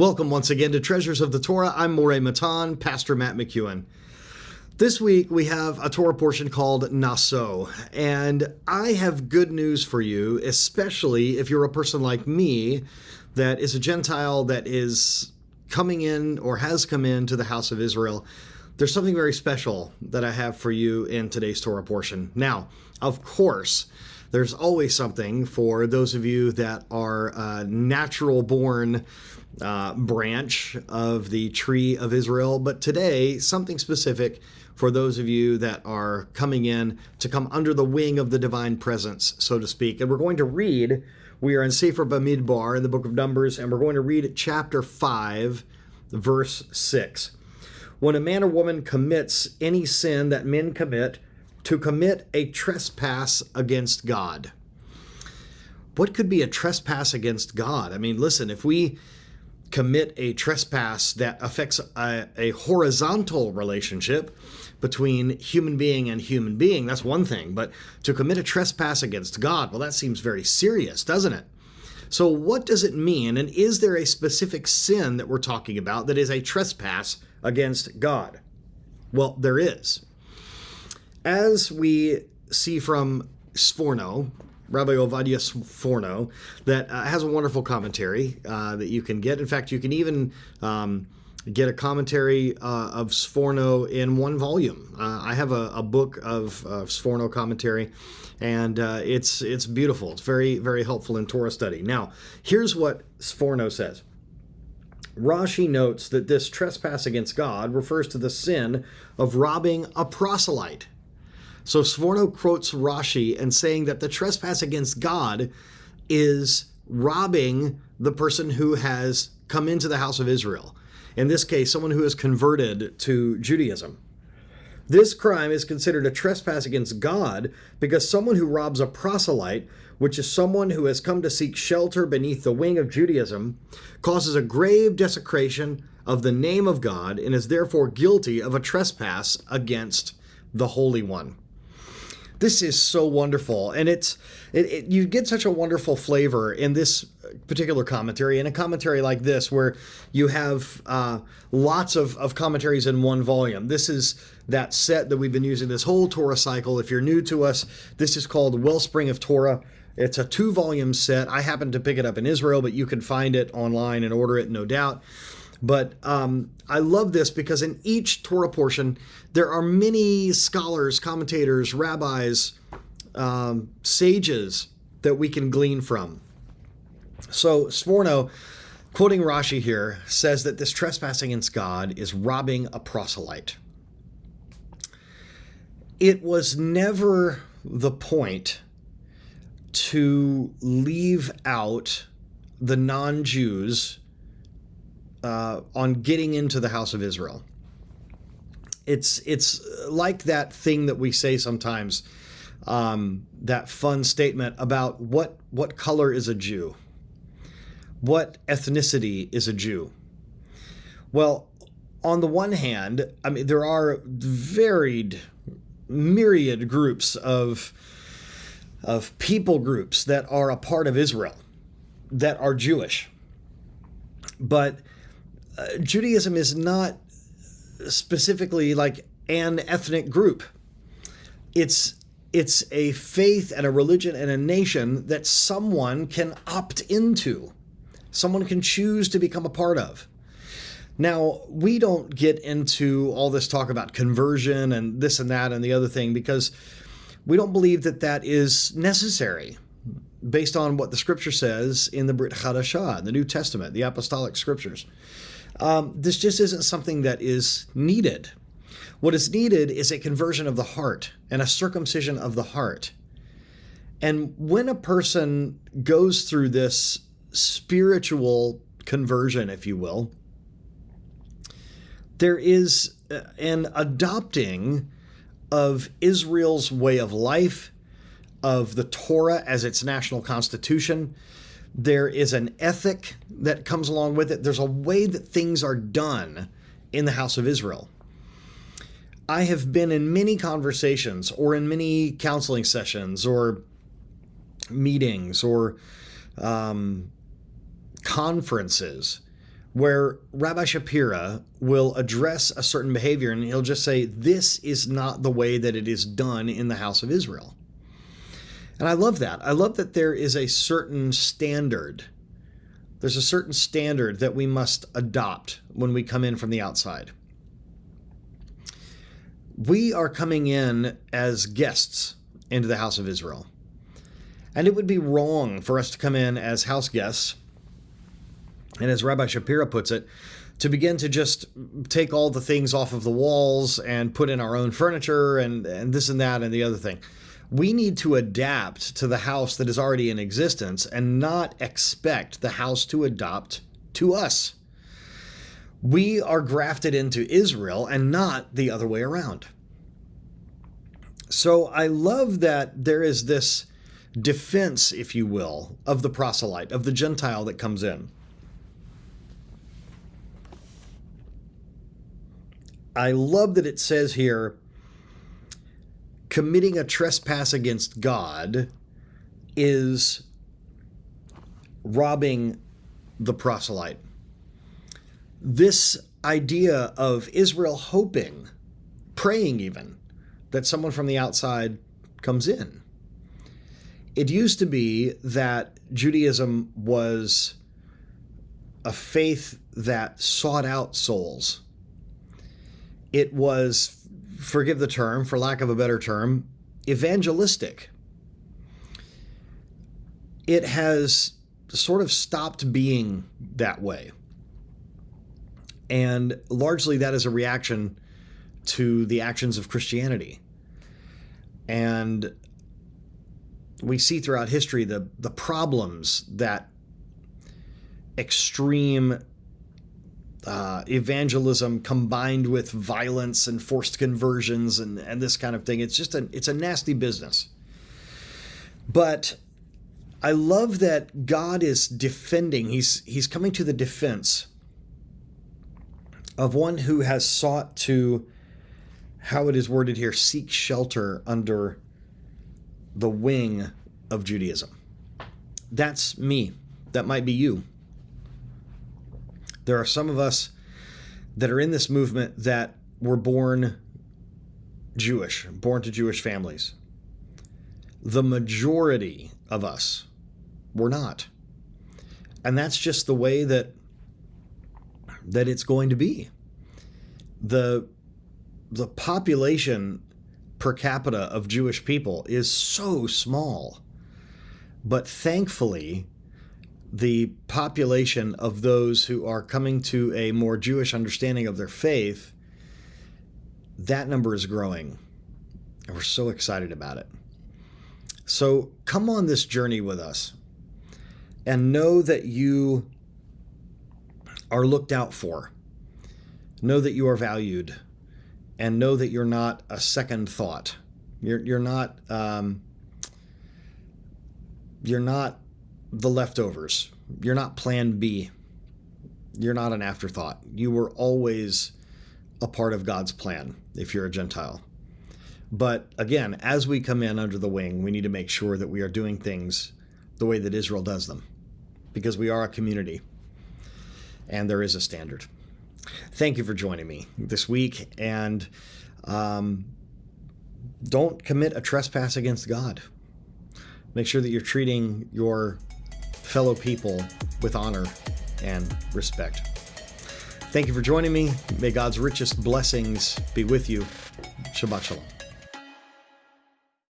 Welcome once again to Treasures of the Torah. I'm Moreh Matan, Pastor Matt McEwen. This week we have a Torah portion called Nasó, and I have good news for you, especially if you're a person like me that is a Gentile that is coming in or has come into the house of Israel. There's something very special that I have for you in today's Torah portion. Now, of course, there's always something for those of you that are natural-born branch of the tree of Israel, but today something specific for those of you that are coming in to come under the wing of the divine presence, so to speak. And we're going to read, we are in Sefer Bamidbar in the book of Numbers, and we're going to read chapter 5, verse 6. When a man or woman commits any sin that men commit, to commit a trespass against God. What could be a trespass against God? I mean, listen, if we commit a trespass that affects a horizontal relationship between human being and human being, that's one thing. But to commit a trespass against God, well, that seems very serious, doesn't it? So what does it mean? And is there a specific sin that we're talking about that is a trespass against God? Well, there is. As we see from Sforno, Rabbi Ovadia Sforno, that has a wonderful commentary that you can get. In fact, you can even get a commentary of Sforno in one volume. I have a book of Sforno commentary, and it's beautiful. It's very, very helpful in Torah study. Now, here's what Sforno says. Rashi notes that this trespass against God refers to the sin of robbing a proselyte. So Sforno quotes Rashi and saying that the trespass against God is robbing the person who has come into the house of Israel. In this case, someone who has converted to Judaism. This crime is considered a trespass against God because someone who robs a proselyte, which is someone who has come to seek shelter beneath the wing of Judaism, causes a grave desecration of the name of God and is therefore guilty of a trespass against the Holy One. This is so wonderful, and you get such a wonderful flavor in this particular commentary, in a commentary like this, where you have lots of commentaries in one volume. This is that set that we've been using this whole Torah cycle. If you're new to us, this is called Wellspring of Torah. It's a 2-volume set. I happened to pick it up in Israel, but you can find it online and order it, no doubt. But I love this because in each Torah portion, there are many scholars, commentators, rabbis, sages that we can glean from. So Sforno, quoting Rashi here, says that this trespassing against God is robbing a proselyte. It was never the point to leave out the non-Jews on getting into the house of Israel. It's like that thing that we say sometimes, that fun statement about what color is a Jew? What ethnicity is a Jew? Well, on the one hand, I mean, there are varied, myriad groups of people groups that are a part of Israel that are Jewish. But Judaism is not specifically like an ethnic group. It's a faith and a religion and a nation that someone can opt into. Someone can choose to become a part of. Now, we don't get into all this talk about conversion and this and that and the other thing because we don't believe that that is necessary based on what the scripture says in the Brit Hadashah, the New Testament, the apostolic scriptures. This just isn't something that is needed. What is needed is a conversion of the heart and a circumcision of the heart. And when a person goes through this spiritual conversion, if you will, there is an adopting of Israel's way of life, of the Torah as its national constitution. There is an ethic that comes along with it. There's a way that things are done in the house of Israel. I have been in many conversations or in many counseling sessions or meetings or conferences where Rabbi Shapira will address a certain behavior and he'll just say, this is not the way that it is done in the house of Israel. And I love that. I love that there is a certain standard. There's a certain standard that we must adopt when we come in from the outside. We are coming in as guests into the house of Israel. And it would be wrong for us to come in as house guests, and as Rabbi Shapira puts it, to begin to just take all the things off of the walls and put in our own furniture and this and that and the other thing. We need to adapt to the house that is already in existence and not expect the house to adapt to us. We are grafted into Israel and not the other way around. So I love that there is this defense, if you will, of the proselyte, of the Gentile that comes in. I love that it says here, committing a trespass against God is robbing the proselyte. This idea of Israel hoping, praying even, that someone from the outside comes in. It used to be that Judaism was a faith that sought out souls. It was, forgive the term, for lack of a better term, evangelistic. It has sort of stopped being that way. And largely that is a reaction to the actions of Christianity. And we see throughout history the problems that extreme evangelism combined with violence and forced conversions and this kind of thing. It's a nasty business. But I love that God is defending. He's coming to the defense of one who has sought to, how it is worded here, seek shelter under the wing of Judaism. That's me. That might be you. There are some of us that are in this movement that were born Jewish, born to Jewish families. The majority of us were not. And that's just the way that it's going to be. The population per capita of Jewish people is so small. But thankfully, the population of those who are coming to a more Jewish understanding of their faith, that number is growing. And we're so excited about it. So come on this journey with us and know that you are looked out for. Know that you are valued, and know that you're not a second thought. You're not the leftovers. You're not plan B. You're not an afterthought. You were always a part of God's plan if you're a Gentile. But again, as we come in under the wing, we need to make sure that we are doing things the way that Israel does them, because we are a community and there is a standard. Thank you for joining me this week, and don't commit a trespass against God. Make sure that you're treating your fellow people with honor and respect. Thank you for joining me. May God's richest blessings be with you. Shabbat Shalom.